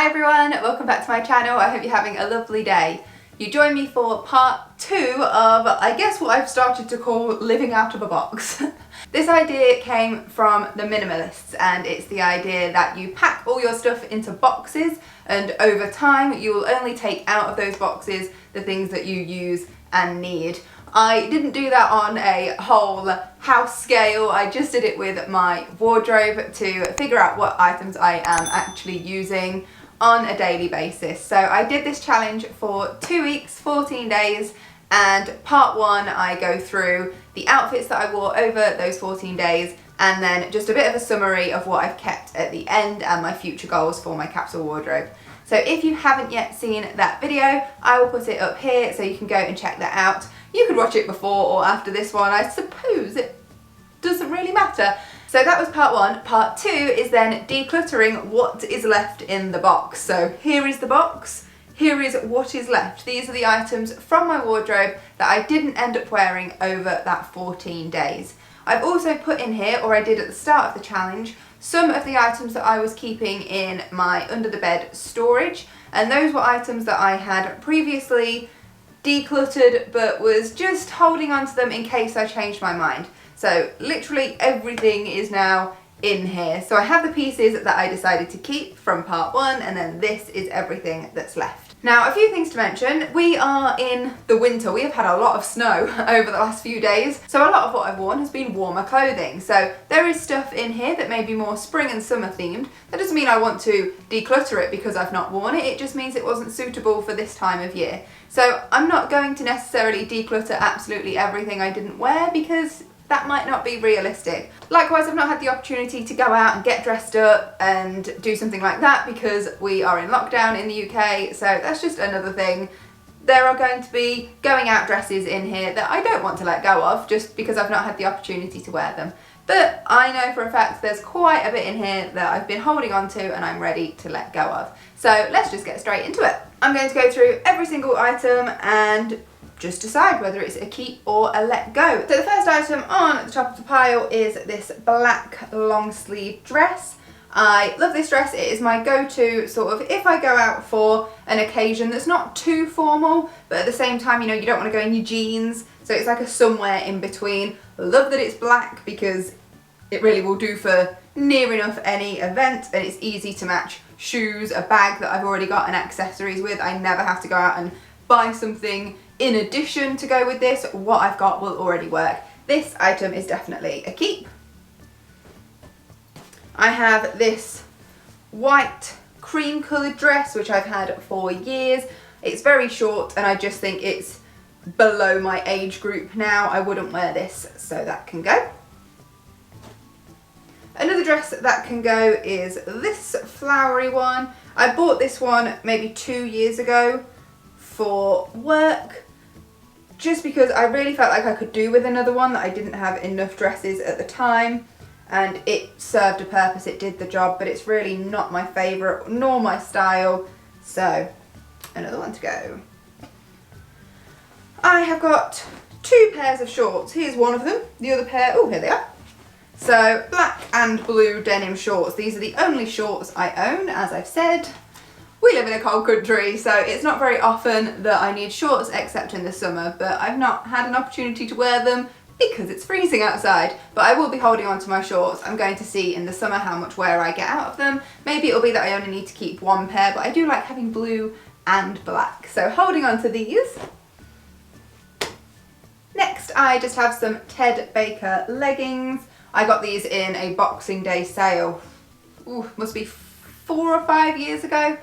Hi everyone, welcome back to my channel. I hope you're having a lovely day. You join me for part 2 of, I guess, what I've started to call living out of a box. This idea came from the Minimalists, and it's the idea that you pack all your stuff into boxes, and over time you will only take out of those boxes the things that you use and need. I didn't do that on a whole house scale, I just did it with my wardrobe to figure out what items I am actually using on a daily basis. So I did this challenge for 2 weeks, 14 days, and part 1 I go through the outfits that I wore over those 14 days and then just a bit of a summary of what I've kept at the end and my future goals for my capsule wardrobe. So if you haven't yet seen that video, I will put it up here so you can go and check that out. You could watch it before or after this one, I suppose it doesn't really matter. So that was part 1. Part 2 is then decluttering what is left in the box. So here is the box, here is what is left. These are the items from my wardrobe that I didn't end up wearing over that 14 days. I've also put in here, or I did at the start of the challenge, some of the items that I was keeping in my under the bed storage, and those were items that I had previously decluttered but was just holding on to them in case I changed my mind. So literally everything is now in here. So I have the pieces that I decided to keep from part 1, and then this is everything that's left. Now, a few things to mention. We are in the winter. We have had a lot of snow over the last few days, so a lot of what I've worn has been warmer clothing. So there is stuff in here that may be more spring and summer themed. That doesn't mean I want to declutter it because I've not worn it. It just means it wasn't suitable for this time of year. So I'm not going to necessarily declutter absolutely everything I didn't wear because that might not be realistic. Likewise, I've not had the opportunity to go out and get dressed up and do something like that because we are in lockdown in the UK, so that's just another thing. There are going to be going out dresses in here that I don't want to let go of just because I've not had the opportunity to wear them. But I know for a fact there's quite a bit in here that I've been holding on to and I'm ready to let go of. So let's just get straight into it. I'm going to go through every single item and just decide whether it's a keep or a let go. So the first item on the top of the pile is this black long sleeve dress. I love this dress. It is my go-to sort of if I go out for an occasion that's not too formal, but at the same time, you know, you don't want to go in your jeans. So it's like a somewhere in between. Love that it's black because it really will do for near enough any event, and it's easy to match shoes, a bag that I've already got, and accessories with. I never have to go out and buy something in addition to go with this. What I've got will already work. This item is definitely a keep. I have this white cream coloured dress which I've had for years. It's very short and I just think it's below my age group now. I wouldn't wear this, so that can go. Another dress that can go is this flowery one. I bought this one maybe 2 years ago for work, just because I really felt like I could do with another one, that I didn't have enough dresses at the time, and it served a purpose, it did the job, but it's really not my favourite nor my style, so another one to go. I have got 2 pairs of shorts. Here's one of them, the other pair, oh, here they are. So black and blue denim shorts. These are the only shorts I own, as I've said. We live in a cold country, so it's not very often that I need shorts except in the summer, but I've not had an opportunity to wear them because it's freezing outside. But I will be holding on to my shorts. I'm going to see in the summer how much wear I get out of them. Maybe it'll be that I only need to keep 1 pair, but I do like having blue and black. So holding on to these. Next, I just have some Baker Leggings. I got these in a Boxing Day sale. Ooh, must be 4 or 5 years ago.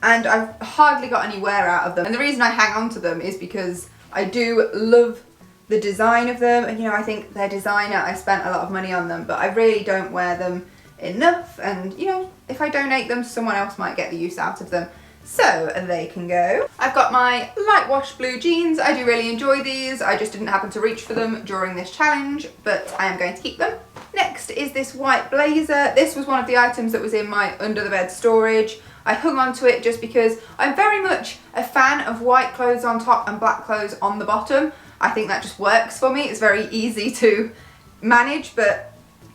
And I've hardly got any wear out of them. And the reason I hang on to them is because I do love the design of them. And you know, I think they're designer. I spent a lot of money on them, but I really don't wear them enough. And you know, if I donate them, someone else might get the use out of them. So they can go. I've got my light wash blue jeans. I do really enjoy these. I just didn't happen to reach for them during this challenge, but I am going to keep them. Next is this white blazer. This was one of the items that was in my under the bed storage. I hung on to it just because I'm very much a fan of white clothes on top and black clothes on the bottom. I think that just works for me. It's very easy to manage, but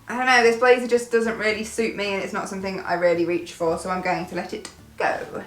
I don't know, this blazer just doesn't really suit me and it's not something I really reach for, so I'm going to let it go.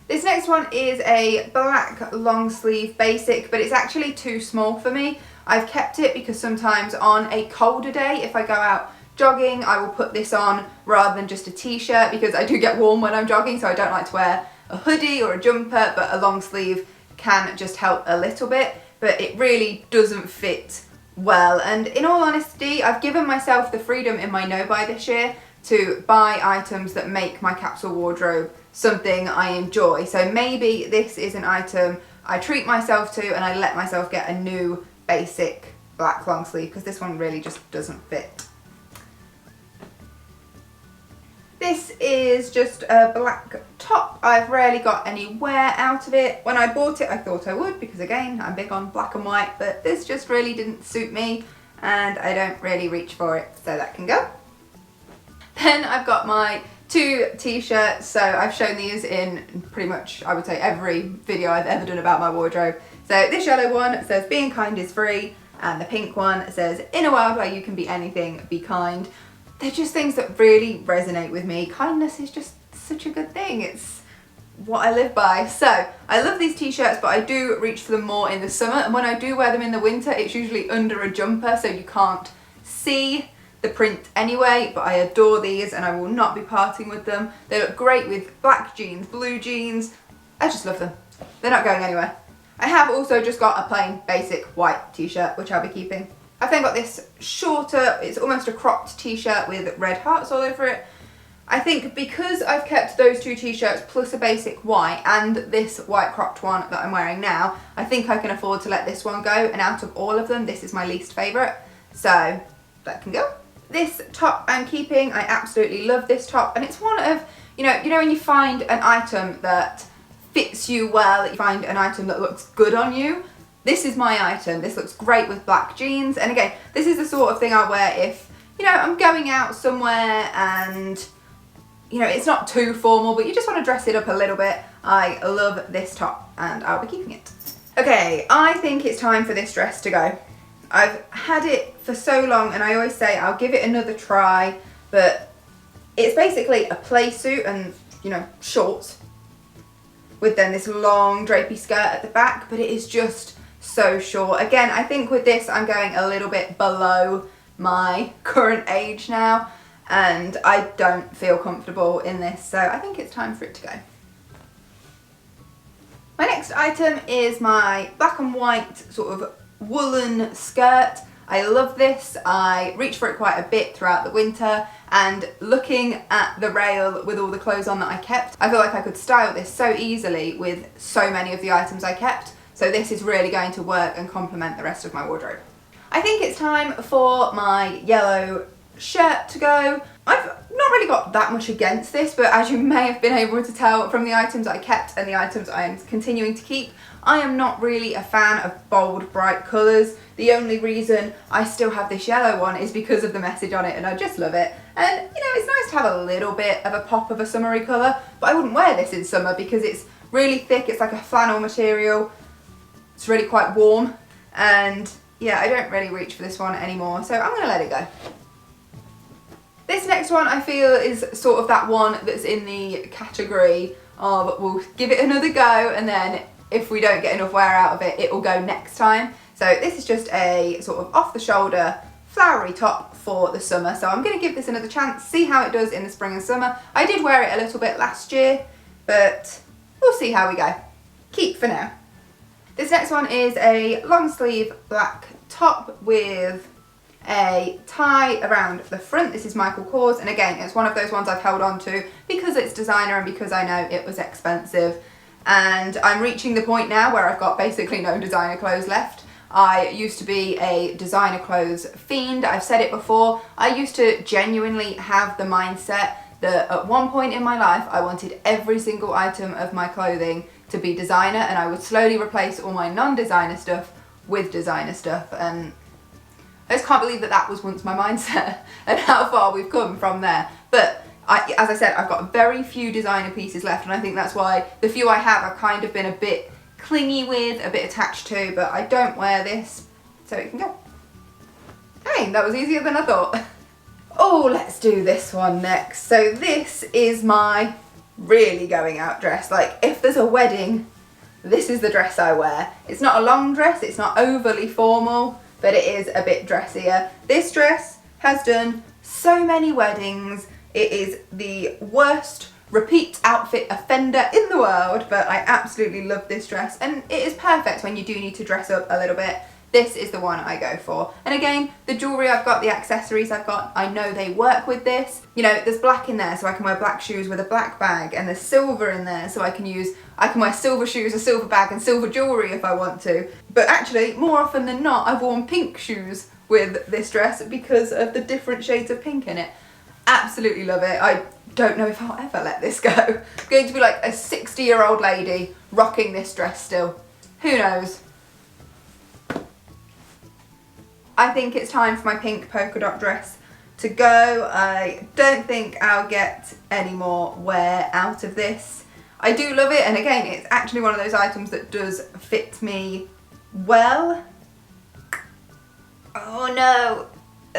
This next one is a black long sleeve basic, but it's actually too small for me. I've kept it because sometimes on a colder day, if I go out jogging, I will put this on rather than just a t-shirt, because I do get warm when I'm jogging, so I don't like to wear a hoodie or a jumper, but a long sleeve can just help a little bit, but it really doesn't fit well. And in all honesty, I've given myself the freedom in my no-buy this year to buy items that make my capsule wardrobe something I enjoy. So maybe this is an item I treat myself to and I let myself get a new basic black long sleeve, because this one really just doesn't fit. This is just a black top. I've rarely got any wear out of it. When I bought it, I thought I would, because again, I'm big on black and white, but this just really didn't suit me and I don't really reach for it, so that can go. Then I've got my two t-shirts. So I've shown these in pretty much, I would say, every video I've ever done about my wardrobe. So this yellow one says being kind is free, and the pink one says in a world where you can be anything, be kind. They're just things that really resonate with me. Kindness is just such a good thing. It's what I live by. So I love these t-shirts, but I do reach for them more in the summer, and when I do wear them in the winter, it's usually under a jumper, so you can't see the print anyway, but I adore these and I will not be parting with them. They look great with black jeans, blue jeans. I just love them. They're not going anywhere. I have also just got a plain basic white t-shirt, which I'll be keeping. I've then got this shorter, it's almost a cropped t-shirt with red hearts all over it. I think because I've kept those two t-shirts plus a basic white and this white cropped one that I'm wearing now, I think I can afford to let this one go, and out of all of them, this is my least favourite, so that can go. This top I'm keeping. I absolutely love this top, and it's one of, you know when you find an item that fits you well, you find an item that looks good on you. This is my item. This looks great with black jeans, and again, this is the sort of thing I wear if, I'm going out somewhere and, it's not too formal, but you just want to dress it up a little bit. I love this top, and I'll be keeping it. Okay, I think it's time for this dress to go. I've had it for so long, and I always say I'll give it another try, but it's basically a play suit and, shorts with then this long drapey skirt at the back, but it is just so short. Again, I think with this I'm going a little bit below my current age now, and I don't feel comfortable in this, so I think it's time for it to go. My next item is my black and white sort of woolen skirt. I love this. I reach for it quite a bit throughout the winter, and looking at the rail with all the clothes on that I kept, I feel like I could style this so easily with so many of the items I kept, so this is really going to work and complement the rest of my wardrobe. I think it's time for my yellow shirt to go. I've not really got that much against this, but as you may have been able to tell from the items I kept and the items I am continuing to keep, I am not really a fan of bold, bright colours. The only reason I still have this yellow one is because of the message on it, and I just love it. And, it's nice to have a little bit of a pop of a summery colour, but I wouldn't wear this in summer because it's really thick. It's like a flannel material. It's really quite warm, and yeah, I don't really reach for this one anymore, so I'm going to let it go. This next one I feel is sort of that one that's in the category of we'll give it another go, and then if we don't get enough wear out of it, it will go next time. So this is just a sort of off the shoulder flowery top for the summer, so I'm going to give this another chance, see how it does in the spring and summer. I did wear it a little bit last year, but we'll see how we go. Keep for now. This next one is a long sleeve black top with a tie around the front. This is Michael Kors, and again, it's one of those ones I've held on to because it's designer and because I know it was expensive. And I'm reaching the point now where I've got basically no designer clothes left. I used to be a designer clothes fiend. I've said it before. I used to genuinely have the mindset that at one point in my life I wanted every single item of my clothing to be designer, and I would slowly replace all my non-designer stuff with designer stuff, and I just can't believe that that was once my mindset and how far we've come from there. But as I said, I've got very few designer pieces left, and I think that's why the few I have I've kind of been a bit clingy with, a bit attached to, but I don't wear this, so it can go. Hey, that was easier than I thought. Oh, let's do this one next. So this is my really going out dress. Like if there's a wedding, this is the dress I wear. It's not a long dress, it's not overly formal, but it is a bit dressier. This dress has done so many weddings. It is the worst repeat outfit offender in the world, but I absolutely love this dress, and it is perfect when you do need to dress up a little bit. This is the one I go for. And again, the jewellery I've got, the accessories I've got, I know they work with this. You know, there's black in there so I can wear black shoes with a black bag, and there's silver in there so I can wear silver shoes, a silver bag and silver jewellery if I want to. But actually, more often than not, I've worn pink shoes with this dress because of the different shades of pink in it. Absolutely love it. I don't know if I'll ever let this go. I'm going to be like a 60-year-old lady rocking this dress still. Who knows? I think it's time for my pink polka dot dress to go. I don't think I'll get any more wear out of this. I do love it, and again, it's actually one of those items that does fit me well. Oh no,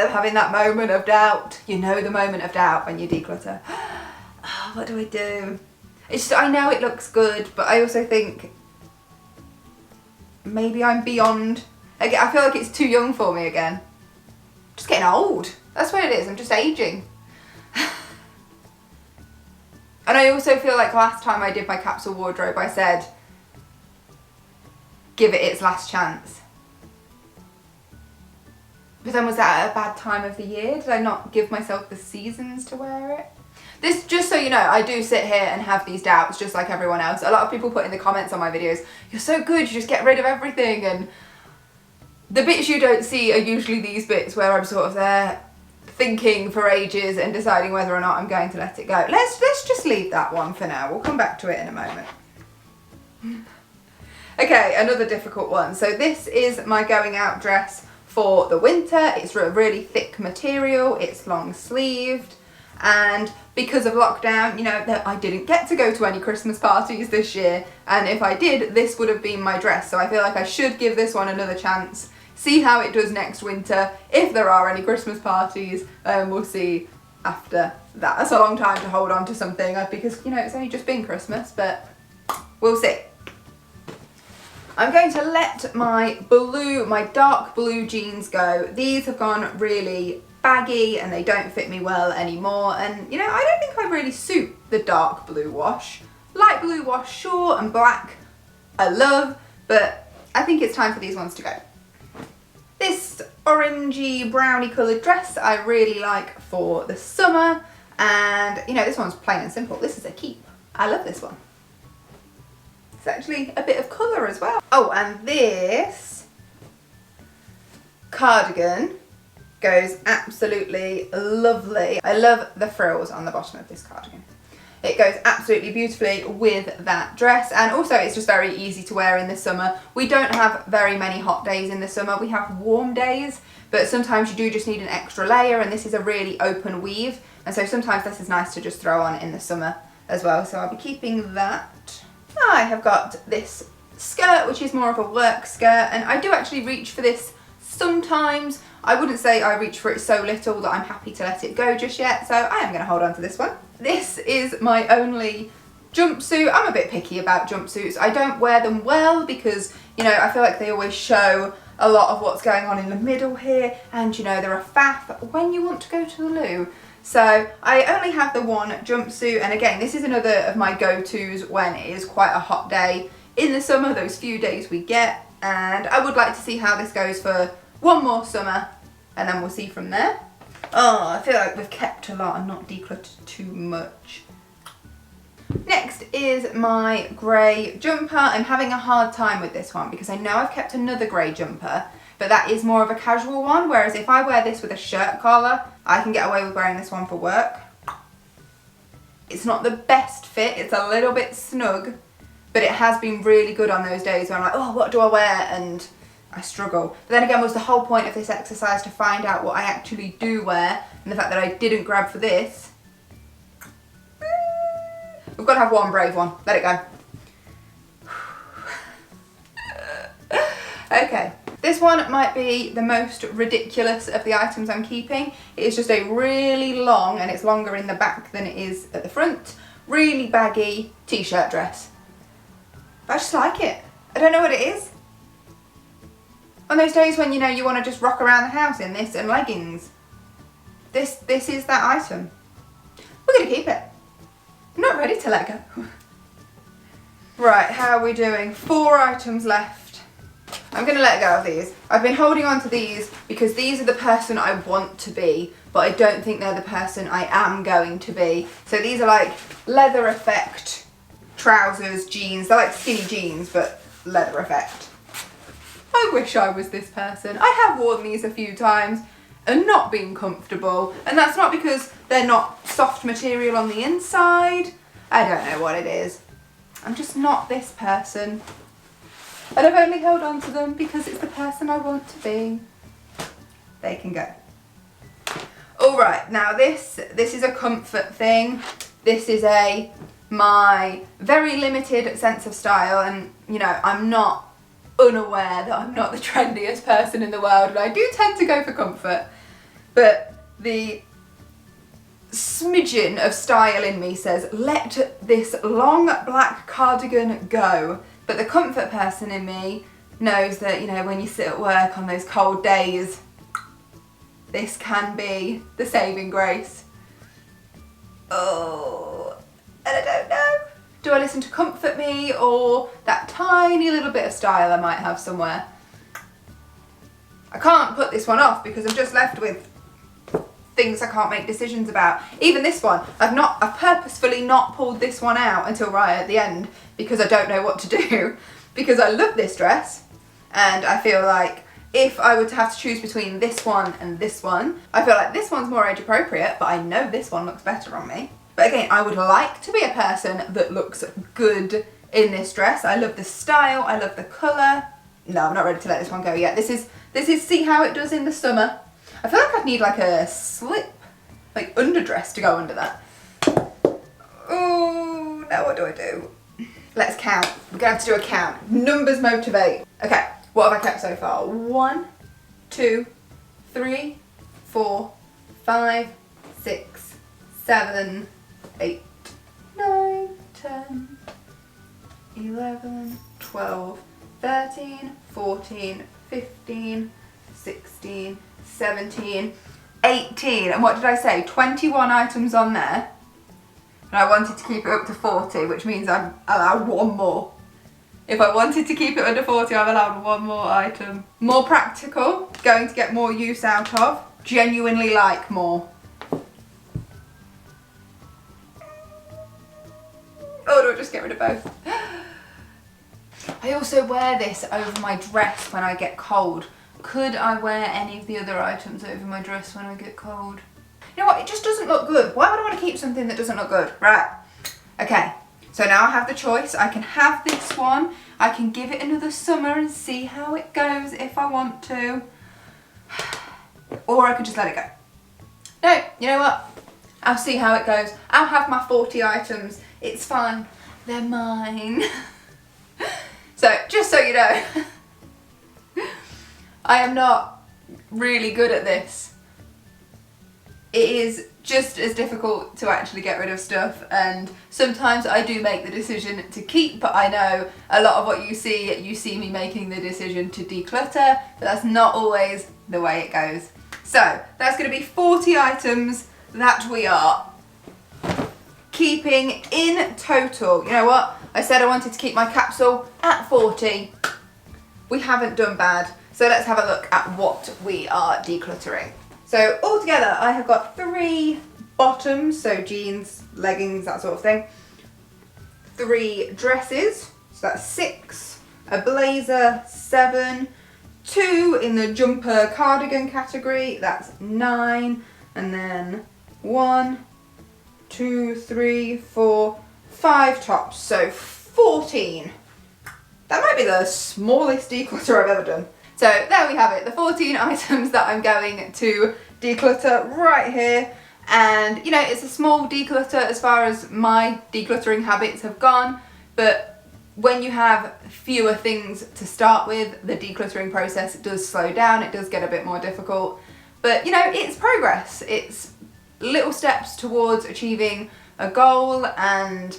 I'm having that moment of doubt. You know the moment of doubt when you declutter. Oh, what do I do? It's just, I know it looks good, but I also think maybe I'm beyond. Again, I feel like it's too young for me again. Just getting old. That's what it is. I'm just aging. And I also feel like last time I did my capsule wardrobe, I said, give it its last chance. But then was that at a bad time of the year? Did I not give myself the seasons to wear it? This, just so you know, I do sit here and have these doubts just like everyone else. A lot of people put in the comments on my videos, you're so good, you just get rid of everything, and the bits you don't see are usually these bits where I'm sort of there thinking for ages and deciding whether or not I'm going to let it go. Let's just leave that one for now. We'll come back to it in a moment. Okay, another difficult one. So this is my going out dress for the winter. It's a really thick material. It's long sleeved. And because of lockdown, you know, I didn't get to go to any Christmas parties this year. And if I did, this would have been my dress. So I feel like I should give this one another chance. See how it does next winter. If there are any Christmas parties, we'll see after that. That's a long time to hold on to something because, you know, it's only just been Christmas, but we'll see. I'm going to let my dark blue jeans go. These have gone really baggy and they don't fit me well anymore. And, you know, I don't think I really suit the dark blue wash. Light blue wash, sure, and black, I love, but I think it's time for these ones to go. This orangey brownie coloured dress I really like for the summer, and you know, this one's plain and simple. This is a keep. I love this one. It's actually a bit of colour as well. Oh, and this cardigan goes absolutely lovely. I love the frills on the bottom of this cardigan. It goes absolutely beautifully with that dress, and also it's just very easy to wear in the summer. We don't have very many hot days in the summer. We have warm days, but sometimes you do just need an extra layer, and this is a really open weave, and so sometimes this is nice to just throw on in the summer as well. So I'll be keeping that. I have got this skirt, which is more of a work skirt, and I do actually reach for this sometimes. I wouldn't say I reach for it so little that I'm happy to let it go just yet, so I am going to hold on to this one. This is my only jumpsuit. I'm a bit picky about jumpsuits. I don't wear them well because, you know, I feel like they always show a lot of what's going on in the middle here, and you know, they're a faff when you want to go to the loo. So I only have the one jumpsuit, and again, this is another of my go-tos when it is quite a hot day in the summer, those few days we get, and I would like to see how this goes for one more summer, and then we'll see from there. Oh, I feel like we've kept a lot and not decluttered too much. Next is my grey jumper. I'm having a hard time with this one because I know I've kept another grey jumper, but that is more of a casual one, whereas if I wear this with a shirt collar, I can get away with wearing this one for work. It's not the best fit, it's a little bit snug, but it has been really good on those days when I'm like, oh, what do I wear? And I struggle. But then again, was the whole point of this exercise to find out what I actually do wear, and the fact that I didn't grab for this. We've got to have one brave one. Let it go. Okay. This one might be the most ridiculous of the items I'm keeping. It is just a really long, and it's longer in the back than it is at the front, really baggy t-shirt dress. But I just like it. I don't know what it is. On those days when, you know, you want to just rock around the house in this and leggings, this is that item. We're going to keep it. I'm not ready to let go. Right, how are we doing? 4 items left. I'm going to let go of these. I've been holding on to these because these are the person I want to be, but I don't think they're the person I am going to be. So these are like leather effect trousers, jeans. They're like skinny jeans, but leather effect. I wish I was this person. I have worn these a few times and not been comfortable. And that's not because they're not soft material on the inside. I don't know what it is. I'm just not this person. And I've only held on to them because it's the person I want to be. They can go. All right, now this is a comfort thing. This is my very limited sense of style, and you know, I'm not unaware that I'm not the trendiest person in the world, and I do tend to go for comfort, but the smidgen of style in me says let this long black cardigan go. But the comfort person in me knows that, you know, when you sit at work on those cold days, this can be the saving grace. Oh, and I don't know. Do I listen to comfort me or that tiny little bit of style I might have somewhere? I can't put this one off because I'm just left with things I can't make decisions about. Even this one, I've purposefully not pulled this one out until right at the end because I don't know what to do. Because I love this dress and I feel like if I were to have to choose between this one and this one, I feel like this one's more age appropriate, but I know this one looks better on me. But again, I would like to be a person that looks good in this dress. I love the style, I love the colour. No, I'm not ready to let this one go yet. This is see how it does in the summer. I feel like I'd need like a slip, like underdress to go under that. Oh, now what do I do? Let's count. We're gonna have to do a count. Numbers motivate. Okay, what have I kept so far? 1, 2, 3, 4, 5, 6, 7, 8, 9, 10, 11, 12, 13, 14, 15, 16, 17, 18. And what did I say? 21 items on there. And I wanted to keep it up to 40, which means I'm allowed one more. If I wanted to keep it under 40, I'm allowed one more item. More practical, going to get more use out of, genuinely like more. Oh, do I just get rid of both? I also wear this over my dress when I get cold. Could I wear any of the other items over my dress when I get cold? You know what, it just doesn't look good. Why would I want to keep something that doesn't look good? Right, okay. So now I have the choice. I can have this one. I can give it another summer and see how it goes if I want to. Or I could just let it go. No, you know what? I'll see how it goes. I'll have my 40 items. It's fine. They're mine. So, just so you know, I am not really good at this. It is just as difficult to actually get rid of stuff, and sometimes I do make the decision to keep, but I know a lot of what you see me making the decision to declutter, but that's not always the way it goes. So that's going to be 40 items that we are keeping in total. You know what? I said I wanted to keep my capsule at 40. We haven't done bad. So let's have a look at what we are decluttering. So altogether, I have got 3 bottoms, so jeans, leggings, that sort of thing. 3 dresses, so that's 6. A blazer, 7. 2 in the jumper cardigan category, that's 9. And then 1, 2, 3, 4, 5 tops, so 14. That might be the smallest declutter I've ever done. So there we have it, the 14 items that I'm going to declutter right here. And you know, it's a small declutter as far as my decluttering habits have gone, but when you have fewer things to start with, the decluttering process does slow down, it does get a bit more difficult. But you know, it's progress. It's little steps towards achieving a goal, and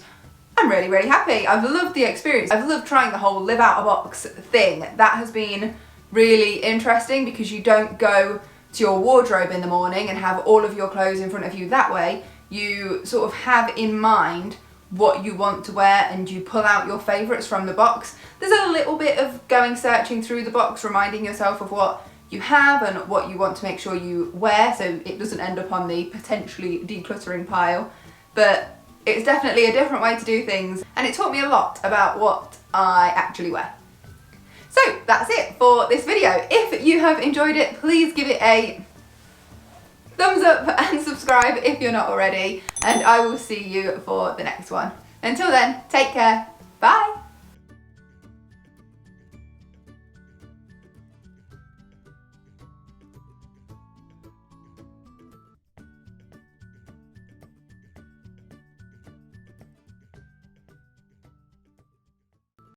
I'm really, really happy. I've loved the experience. I've loved trying the whole live out of box thing. That has been really interesting because you don't go to your wardrobe in the morning and have all of your clothes in front of you that way. You sort of have in mind what you want to wear and you pull out your favourites from the box. There's a little bit of going searching through the box, reminding yourself of what you have and what you want to make sure you wear so it doesn't end up on the potentially decluttering pile. But it's definitely a different way to do things, and it taught me a lot about what I actually wear. So that's it for this video. If you have enjoyed it, please give it a thumbs up and subscribe if you're not already, and I will see you for the next one. Until then, take care, bye!